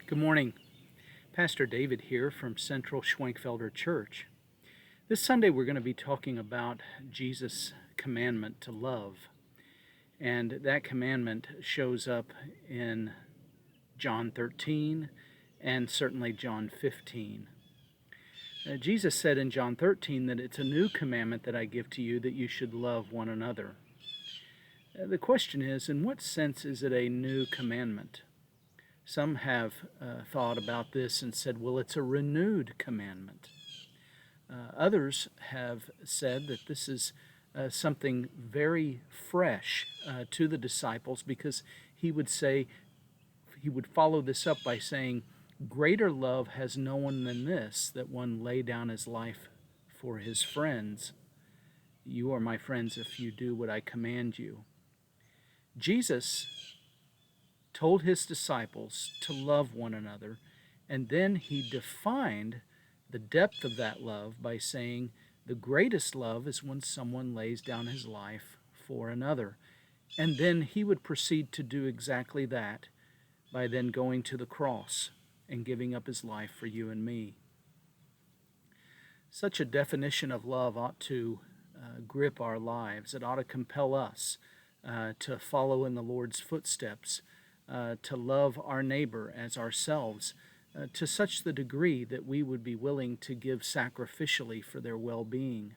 Good morning. Pastor David here from Central Schwenkfelder Church. This Sunday we're going to be talking about Jesus' commandment to love. And that commandment shows up in John 13 and certainly John 15. Jesus said in John 13 that it's a new commandment that I give to you, that you should love one another. The question is, in what sense is it a new commandment? Some have thought about this and said, well, it's a renewed commandment. Others have said that this is something very fresh to the disciples, because he would follow this up by saying, greater love has no one than this, that one lay down his life for his friends. You are my friends if you do what I command you. Jesus told his disciples to love one another, and then he defined the depth of that love by saying the greatest love is when someone lays down his life for another. And then he would proceed to do exactly that by then going to the cross and giving up his life for you and me. Such a definition of love ought to grip our lives. It ought to compel us to follow in the Lord's footsteps, to love our neighbor as ourselves, to such the degree that we would be willing to give sacrificially for their well-being.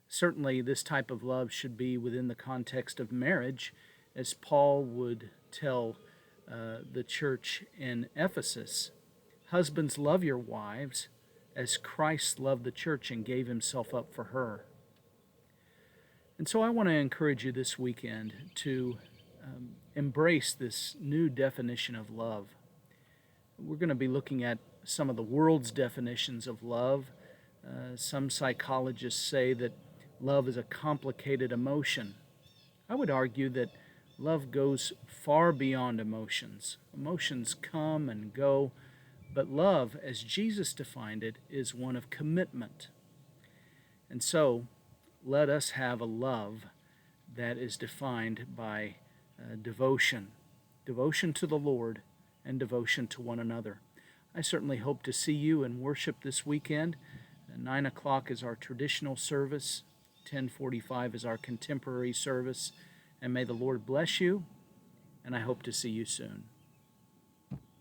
Certainly, this type of love should be within the context of marriage, as Paul would tell the church in Ephesus, husbands, love your wives as Christ loved the church and gave himself up for her. And so I want to encourage you this weekend to embrace this new definition of love. We're going to be looking at some of the world's definitions of love. Some psychologists say that love is a complicated emotion. I would argue that love goes far beyond emotions. Emotions come and go, but love, as Jesus defined it, is one of commitment. And so, let us have a love that is defined by devotion to the Lord, and devotion to one another. I certainly hope to see you in worship this weekend. 9 o'clock is our traditional service. 10:45 is our contemporary service. And may the Lord bless you, and I hope to see you soon.